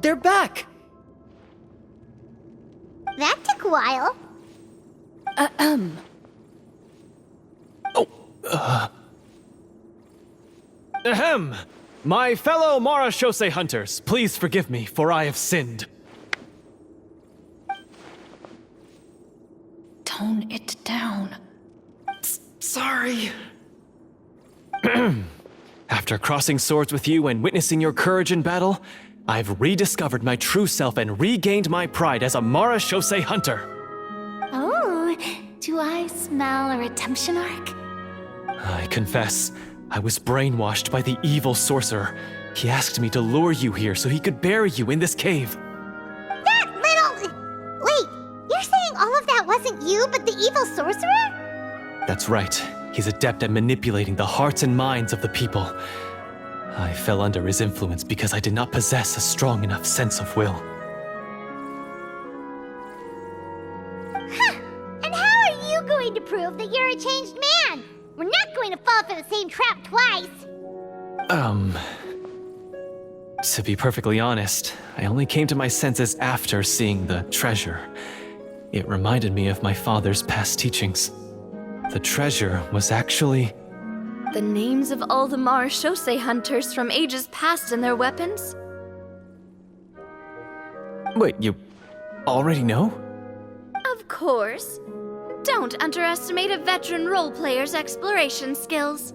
They're back! That took a while. Ahem! My fellow Marashose hunters, please forgive me, for I have sinned. Tone it down. Sorry. After crossing swords with you and witnessing your courage in battle, I've rediscovered my true self and regained my pride as a Marashose hunter. Oh, do I smell a redemption arc? I confess, I was brainwashed by the evil sorcerer. He asked me to lure you here so he could bury you in this cave. That little... Wait, you're saying all of that wasn't you, but the evil sorcerer? That's right. He's adept at manipulating the hearts and minds of the people. I fell under his influence because I did not possess a strong enough sense of will. Huh! And how are you going to prove that you're a changed man? We're not going to fall for the same trap twice. To be perfectly honest, I only came to my senses after seeing the treasure. It reminded me of my father's past teachings. The treasure was actually... The names of all the Marashose hunters from ages past and their weapons? Wait, you already know? Of course. Don't underestimate a veteran role-player's exploration skills.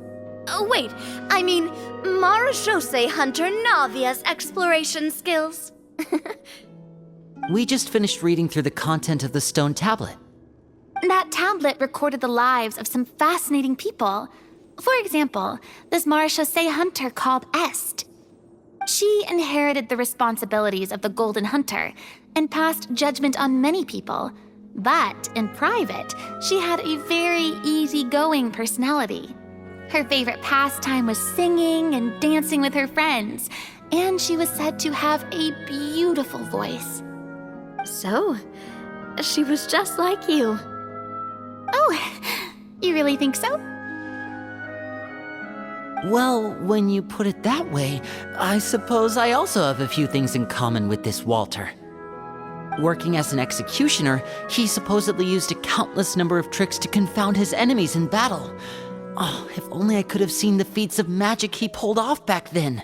Oh, wait, I mean Marashose hunter Navia's exploration skills. We just finished reading through the content of the stone tablet. That tablet recorded the lives of some fascinating people. For example, this Marashose hunter called Est. She inherited the responsibilities of the Golden Hunter and passed judgment on many people. But in private, she had a very easygoing personality. Her favorite pastime was singing and dancing with her friends, and she was said to have a beautiful voice. So, she was just like you. Oh, you really think so? Well, when you put it that way, I suppose I also have a few things in common with this Walter. Working as an executioner, he supposedly used a countless number of tricks to confound his enemies in battle. Oh, if only I could have seen the feats of magic he pulled off back then.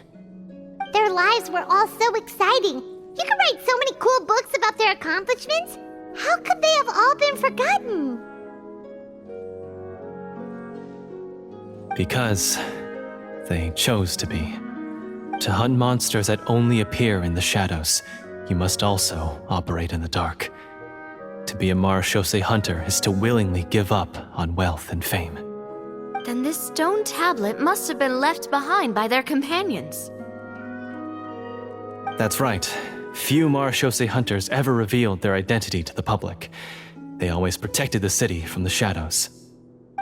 Their lives were all so exciting. You could write so many cool books about their accomplishments. How could they have all been forgotten? Because they chose to be. To hunt monsters that only appear in the shadows, you must also operate in the dark. To be a Marashose hunter is to willingly give up on wealth and fame. Then this stone tablet must have been left behind by their companions. That's right. Few Marashose hunters ever revealed their identity to the public. They always protected the city from the shadows.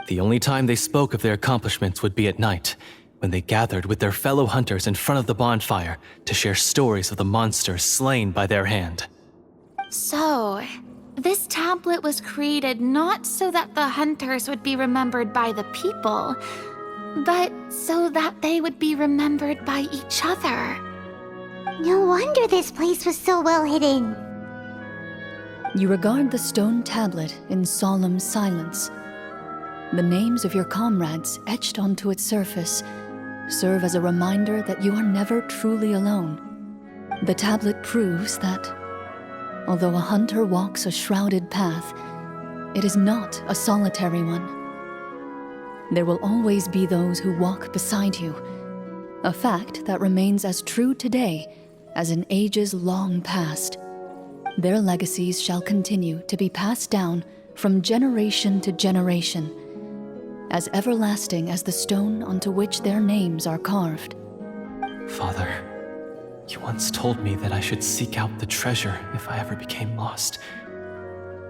The only time they spoke of their accomplishments would be at night, when they gathered with their fellow hunters in front of the bonfire to share stories of the monsters slain by their hand. So, this tablet was created not so that the hunters would be remembered by the people, but so that they would be remembered by each other. No wonder this place was so well hidden. You regard the stone tablet in solemn silence. The names of your comrades etched onto its surface serve as a reminder that you are never truly alone. The tablet proves that, although a hunter walks a shrouded path, it is not a solitary one. There will always be those who walk beside you, a fact that remains as true today as in ages long past. Their legacies shall continue to be passed down from generation to generation, as everlasting as the stone onto which their names are carved. Father, You once told me that I should seek out the treasure if I ever became lost.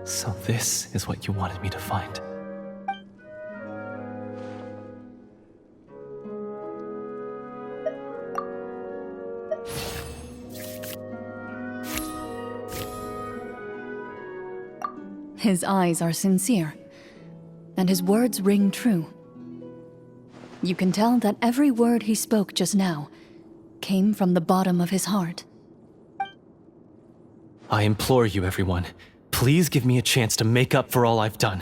So this is what you wanted me to find. His eyes are sincere, and his words ring true. You can tell that every word he spoke just now came from the bottom of his heart. I implore you, everyone, please give me a chance to make up for all I've done.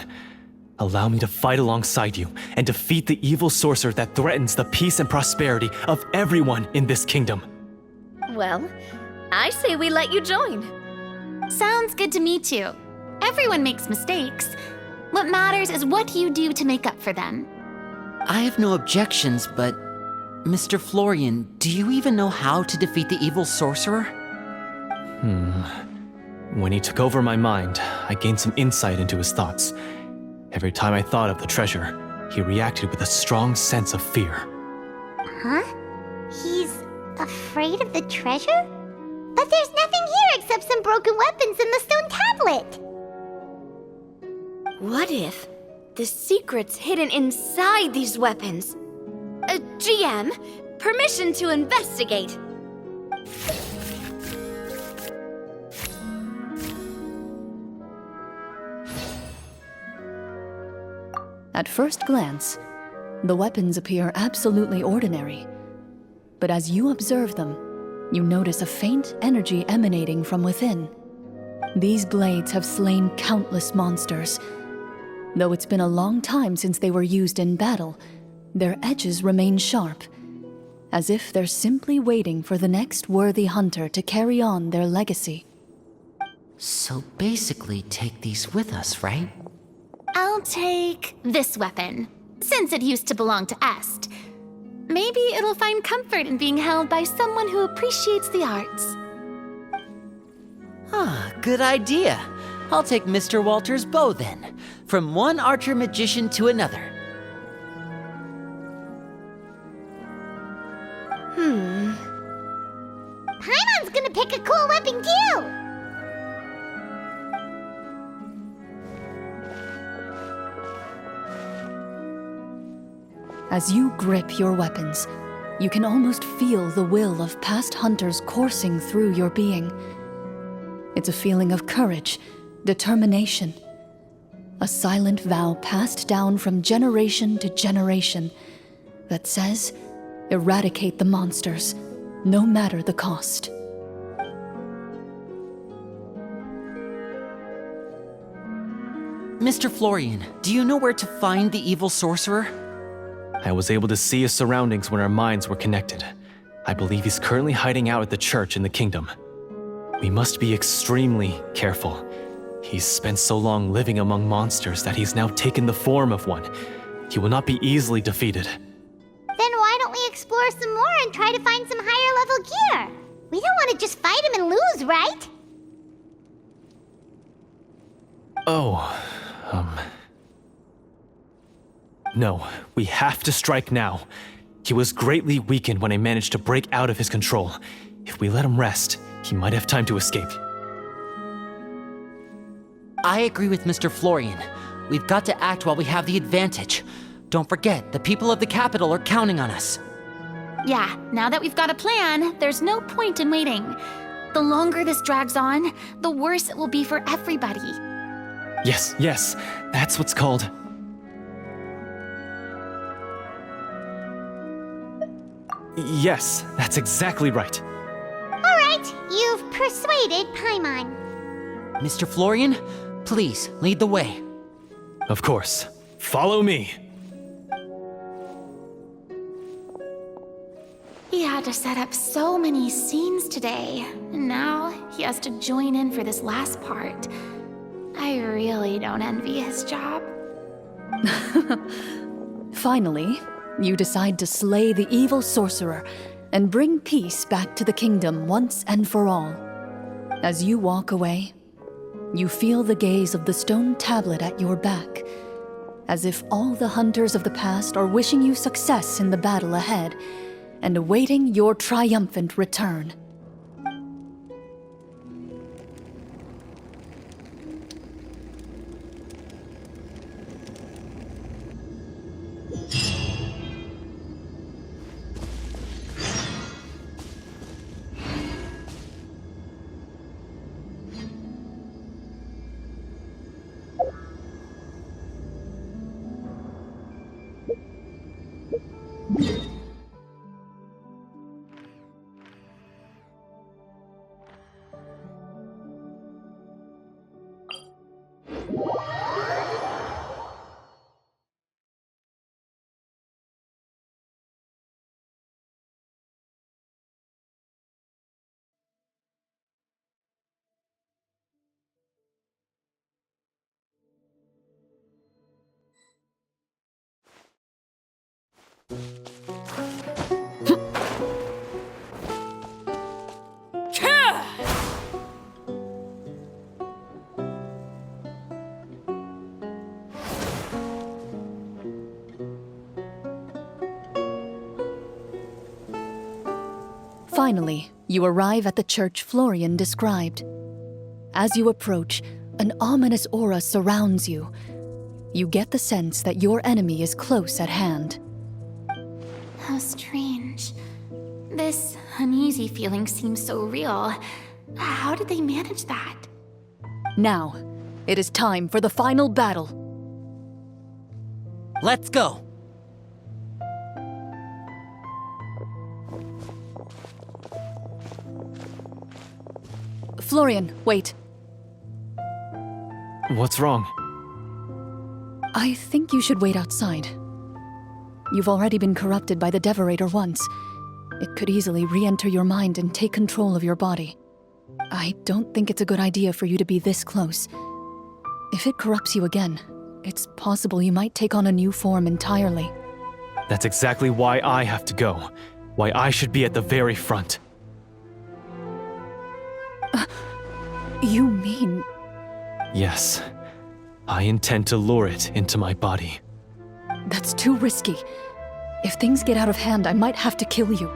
Allow me to fight alongside you and defeat the evil sorcerer that threatens the peace and prosperity of everyone in this kingdom. Well, I say we let you join. Sounds good to me too. Everyone makes mistakes. What matters is what you do to make up for them. I have no objections, but Mr. Florian, do you even know how to defeat the evil sorcerer? When he took over my mind, I gained some insight into his thoughts. Every time I thought of the treasure, he reacted with a strong sense of fear. Huh? He's afraid of the treasure? But there's nothing here except some broken weapons and the stone tablet. What if the secret's hidden inside these weapons? GM, permission to investigate. At first glance, the weapons appear absolutely ordinary. But as you observe them, you notice a faint energy emanating from within. These blades have slain countless monsters. Though it's been a long time since they were used in battle, their edges remain sharp, as if they're simply waiting for the next worthy hunter to carry on their legacy. So basically, take these with us, right? I'll take this weapon, since it used to belong to Est. Maybe it'll find comfort in being held by someone who appreciates the arts. Good idea. I'll take Mr. Walter's bow then, from one archer magician to another. Paimon's gonna pick a cool weapon too! As you grip your weapons, you can almost feel the will of past hunters coursing through your being. It's a feeling of courage, determination, a silent vow passed down from generation to generation that says, eradicate the monsters, no matter the cost. Mr. Florian, do you know where to find the evil sorcerer? I was able to see his surroundings when our minds were connected. I believe he's currently hiding out at the church in the kingdom. We must be extremely careful. He's spent so long living among monsters that he's now taken the form of one. He will not be easily defeated. Then why don't we explore some more and try to find some higher level gear? We don't want to just fight him and lose, right? No, we have to strike now. He was greatly weakened when I managed to break out of his control. If we let him rest, he might have time to escape. I agree with Mr. Florian. We've got to act while we have the advantage. Don't forget, the people of the capital are counting on us. Yeah, now that we've got a plan, there's no point in waiting. The longer this drags on, the worse it will be for everybody. Yes, that's what's called... Yes, that's exactly right. Alright, you've persuaded Paimon. Mr. Florian, please lead the way. Of course. Follow me. He had to set up so many scenes today, and now he has to join in for this last part. I really don't envy his job. Finally, you decide to slay the evil sorcerer and bring peace back to the kingdom once and for all. As you walk away, you feel the gaze of the stone tablet at your back, as if all the hunters of the past are wishing you success in the battle ahead and awaiting your triumphant return. Finally, you arrive at the church Florian described. As you approach, an ominous aura surrounds you. You get the sense that your enemy is close at hand. How strange. This uneasy feeling seems so real. How did they manage that? Now, it is time for the final battle. Let's go! Florian, wait. What's wrong? I think you should wait outside. You've already been corrupted by the Devorator once. It could easily re-enter your mind and take control of your body. I don't think it's a good idea for you to be this close. If it corrupts you again, it's possible you might take on a new form entirely. That's exactly why I have to go. Why I should be at the very front. You mean... Yes. I intend to lure it into my body. That's too risky. If things get out of hand, I might have to kill you.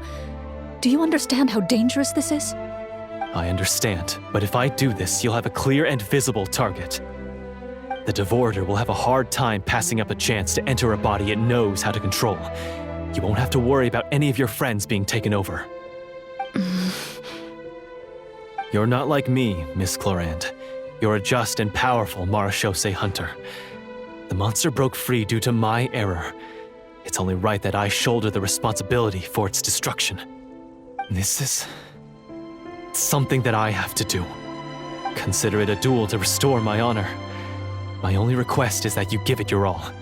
Do you understand how dangerous this is? I understand, but if I do this, you'll have a clear and visible target. The Devorator will have a hard time passing up a chance to enter a body it knows how to control. You won't have to worry about any of your friends being taken over. You're not like me, Miss Clorand. You're a just and powerful marechaussee hunter. The monster broke free due to my error. It's only right that I shoulder the responsibility for its destruction. This is... something that I have to do. Consider it a duel to restore my honor. My only request is that you give it your all.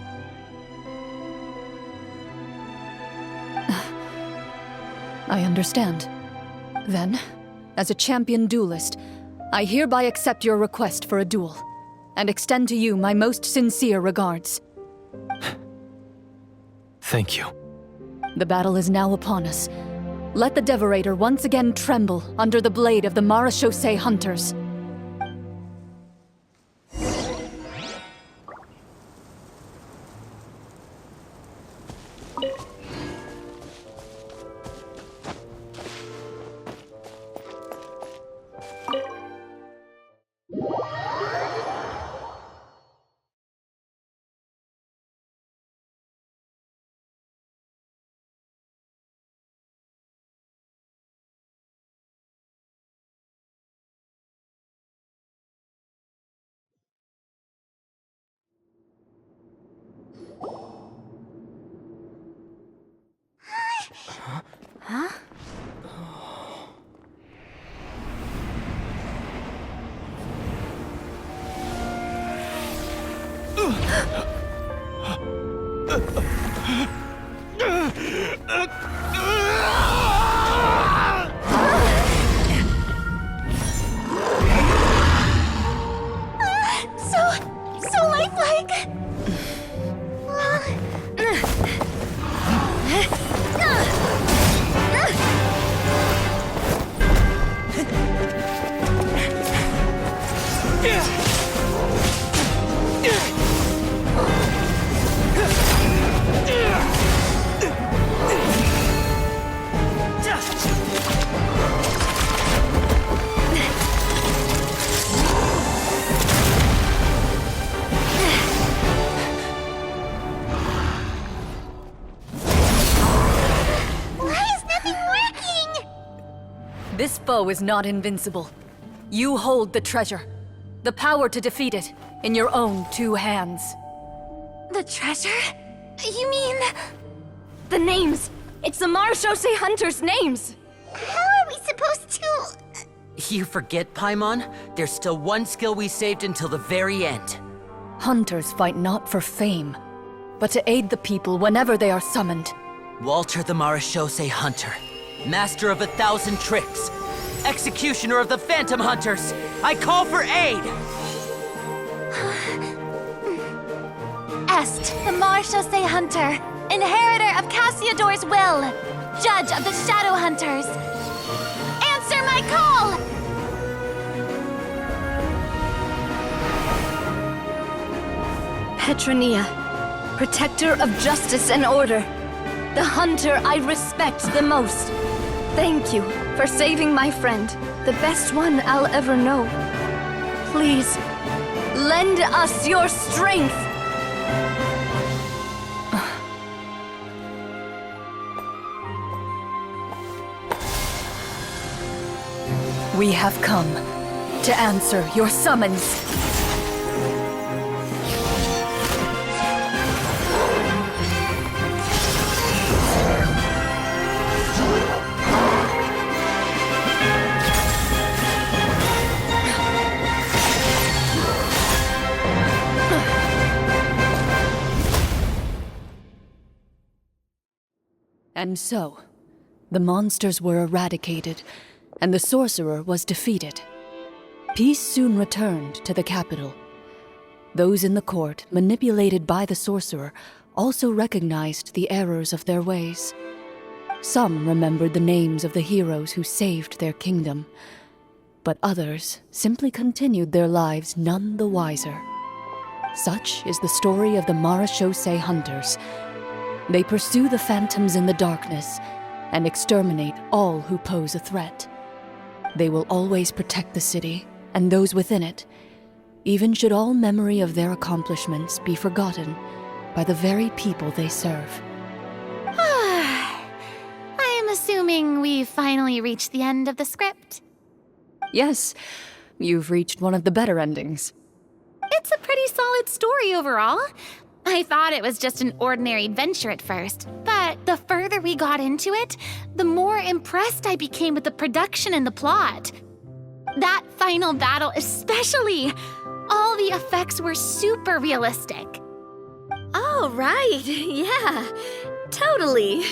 I understand. Then, as a champion duelist, I hereby accept your request for a duel, and extend to you my most sincere regards. Thank you. The battle is now upon us. Let the Devorator once again tremble under the blade of the marechaussee hunters. So lifelike! This foe is not invincible. You hold the treasure, the power to defeat it, in your own 2 hands. The treasure? You mean... the names! It's the marechaussee hunters' names! How are we supposed to... You forget, Paimon? There's still one skill we saved until the very end. Hunters fight not for fame, but to aid the people whenever they are summoned. Walter the Marechaussee Hunter, master of 1,000 tricks, executioner of the Phantom Hunters, I call for aid! Est, the Marechaussee Hunter, inheritor of Cassiodor's will, judge of the Shadow Hunters. Answer my call! Petronia, protector of justice and order. The hunter I respect the most. Thank you for saving my friend, the best one I'll ever know. Please, lend us your strength. We have come to answer your summons. And so, the monsters were eradicated, and the sorcerer was defeated. Peace soon returned to the capital. Those in the court, manipulated by the sorcerer, also recognized the errors of their ways. Some remembered the names of the heroes who saved their kingdom, but others simply continued their lives none the wiser. Such is the story of the Marechaussee Hunters. They pursue the phantoms in the darkness and exterminate all who pose a threat. They will always protect the city and those within it, even should all memory of their accomplishments be forgotten by the very people they serve. I am assuming we've finally reached the end of the script. Yes, you've reached one of the better endings. It's a pretty solid story overall. I thought it was just an ordinary adventure at first, but the further we got into it, the more impressed I became with the production and the plot. That final battle especially. All the effects were super realistic. Oh, right. Yeah, totally.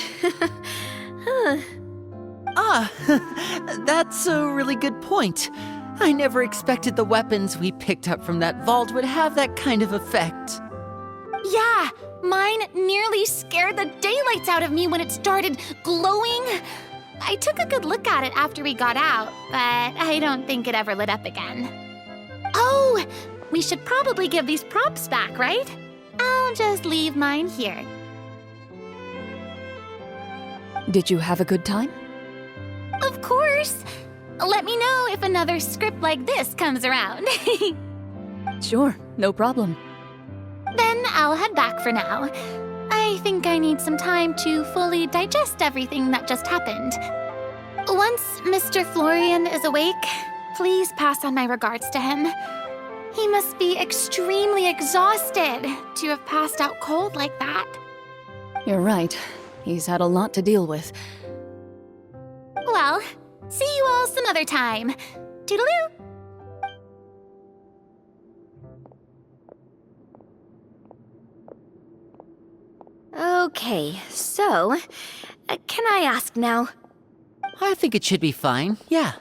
That's a really good point. I never expected the weapons we picked up from that vault would have that kind of effect. Yeah, mine nearly scared the daylights out of me when it started glowing. I took a good look at it after we got out, but I don't think it ever lit up again. Oh, we should probably give these props back, right? I'll just leave mine here. Did you have a good time? Of course. Let me know if another script like this comes around. Sure, no problem. Then I'll head back for now. I think I need some time to fully digest everything that just happened. Once Mr. Florian is awake, please pass on my regards to him. He must be extremely exhausted to have passed out cold like that. You're right. He's had a lot to deal with. Well, see you all some other time. Toodaloo! Okay, so, can I ask now? I think it should be fine, yeah.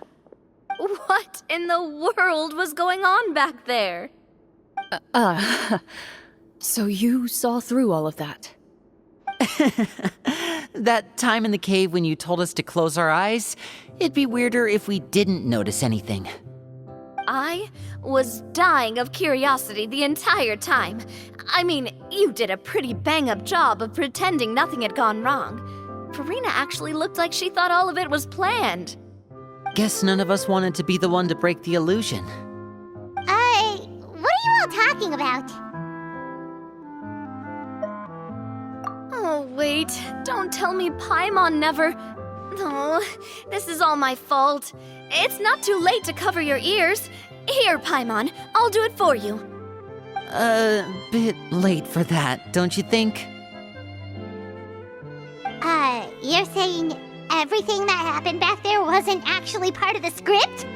What in the world was going on back there? So you saw through all of that? That time in the cave when you told us to close our eyes, it'd be weirder if we didn't notice anything. I was dying of curiosity the entire time. I mean, you did a pretty bang-up job of pretending nothing had gone wrong. Farina actually looked like she thought all of it was planned. Guess none of us wanted to be the one to break the illusion. What are you all talking about? Oh, wait. Don't tell me Paimon never... Oh, this is all my fault. It's not too late to cover your ears. Here, Paimon, I'll do it for you. Bit late for that, don't you think? You're saying everything that happened back there wasn't actually part of the script?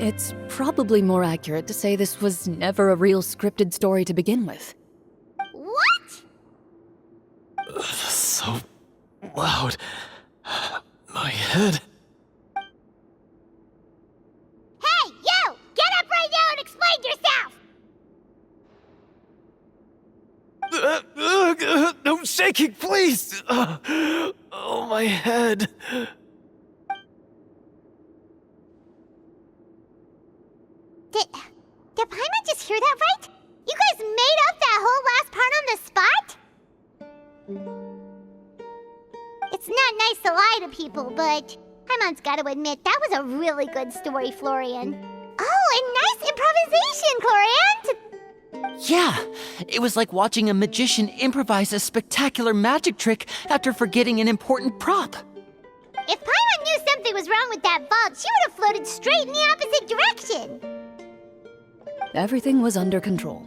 It's probably more accurate to say this was never a real scripted story to begin with. What? So loud. My head. Hey, you! Get up right now and explain yourself! No shaking, please! Oh, my head. Did Paimon just hear that right? You guys made up that whole last part on the spot? It's not nice to lie to people, but Paimon's gotta admit, that was a really good story, Florian. Oh, and nice improvisation, Florian! Yeah, it was like watching a magician improvise a spectacular magic trick after forgetting an important prop. If Paimon knew something was wrong with that vault, she would have floated straight in the opposite direction! Everything was under control.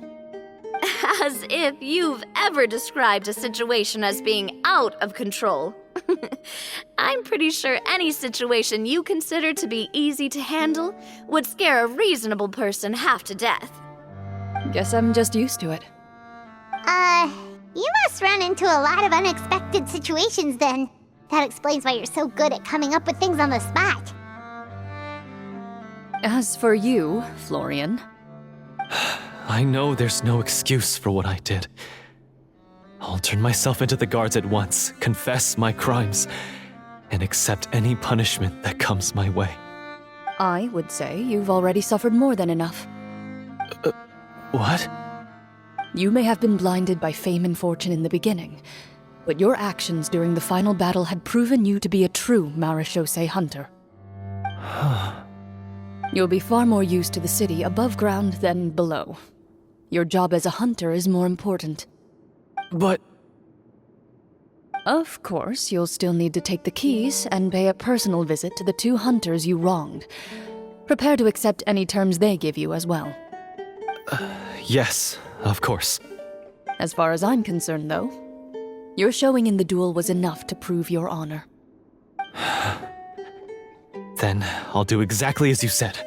As if you've ever described a situation as being out of control. I'm pretty sure any situation you consider to be easy to handle would scare a reasonable person half to death. Guess I'm just used to it. You must run into a lot of unexpected situations then. That explains why you're so good at coming up with things on the spot. As for you, Florian, I know there's no excuse for what I did. I'll turn myself into the guards at once, confess my crimes, and accept any punishment that comes my way. I would say you've already suffered more than enough. What? You may have been blinded by fame and fortune in the beginning, but your actions during the final battle had proven you to be a true marechaussee hunter. You'll be far more used to the city above ground than below. Your job as a hunter is more important. But... Of course, you'll still need to take the keys and pay a personal visit to the 2 hunters you wronged. Prepare to accept any terms they give you as well. Yes, of course. As far as I'm concerned, though, your showing in the duel was enough to prove your honor. Then I'll do exactly as you said.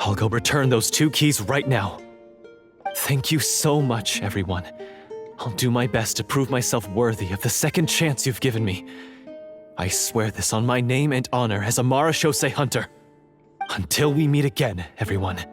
I'll go return those 2 keys right now. Thank you so much, everyone. I'll do my best to prove myself worthy of the second chance you've given me. I swear this on my name and honor as a marechaussee hunter. Until we meet again, everyone.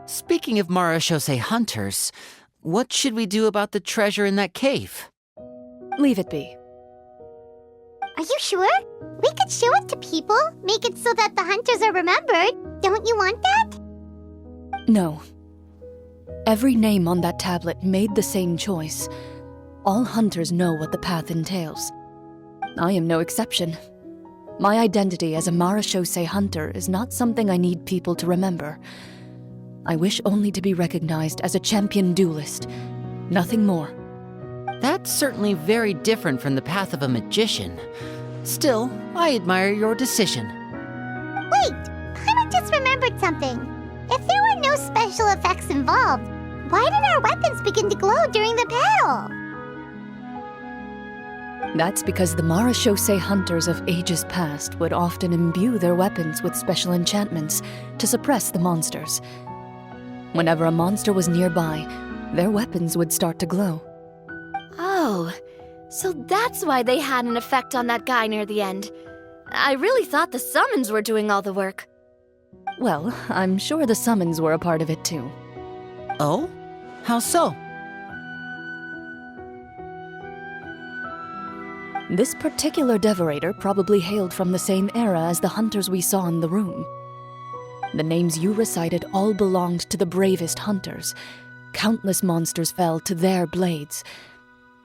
Speaking of marechaussee hunters, what should we do about the treasure in that cave? Leave it be. Are you sure? We could show it to people, make it so that the hunters are remembered. Don't you want that? No. Every name on that tablet made the same choice. All hunters know what the path entails. I am no exception. My identity as a marechaussee hunter is not something I need people to remember. I wish only to be recognized as a champion duelist. Nothing more. That's certainly very different from the path of a magician. Still, I admire your decision. Wait, Paimon just remembered something. If there were no special effects involved, why did our weapons begin to glow during the battle? That's because the marechaussee hunters of ages past would often imbue their weapons with special enchantments to suppress the monsters. Whenever a monster was nearby, their weapons would start to glow. Oh, so that's why they had an effect on that guy near the end. I really thought the summons were doing all the work. Well, I'm sure the summons were a part of it too. Oh? How so? This particular devorator probably hailed from the same era as the hunters we saw in the room. The names you recited all belonged to the bravest hunters. Countless monsters fell to their blades.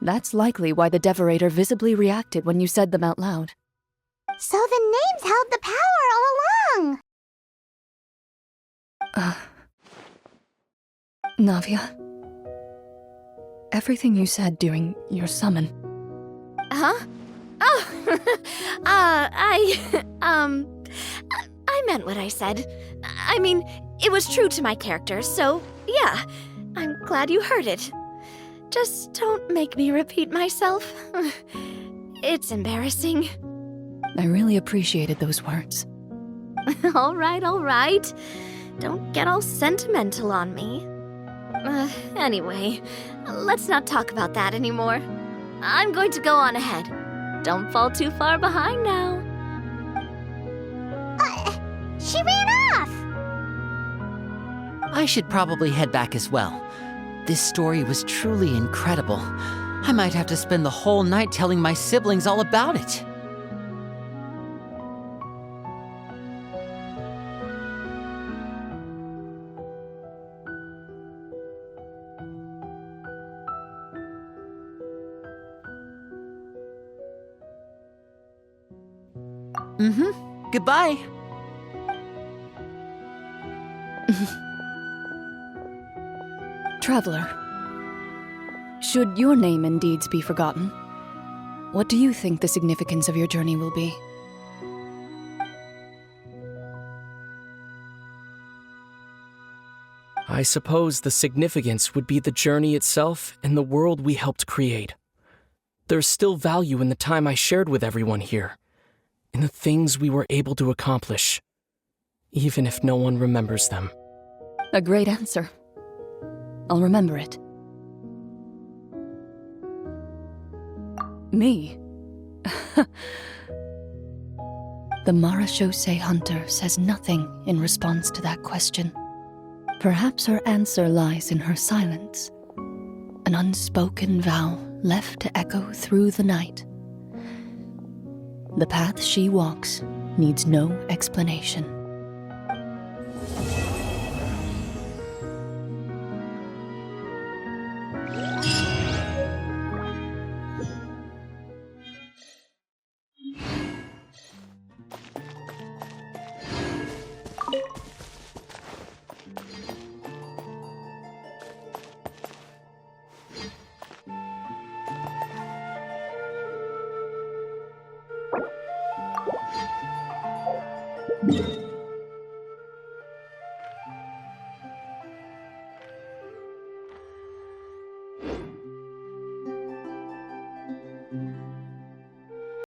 That's likely why the Devorator visibly reacted when you said them out loud. So the names held the power all along! Navia, everything you said during your summon. Huh? Oh, I meant what I said. I mean, it was true to my character, so yeah, I'm glad you heard it. Just don't make me repeat myself. It's embarrassing. I really appreciated those words. All right. Don't get all sentimental on me. Anyway, let's not talk about that anymore. I'm going to go on ahead. Don't fall too far behind now. She ran off! I should probably head back as well. This story was truly incredible. I might have to spend the whole night telling my siblings all about it. Goodbye. Traveler, should your name and deeds be forgotten, what do you think the significance of your journey will be? I suppose the significance would be the journey itself and the world we helped create. There's still value in the time I shared with everyone here, in the things we were able to accomplish, even if no one remembers them. A great answer. I'll remember it. Me? The Marachose hunter says nothing in response to that question. Perhaps her answer lies in her silence, an unspoken vow left to echo through the night. The path she walks needs no explanation.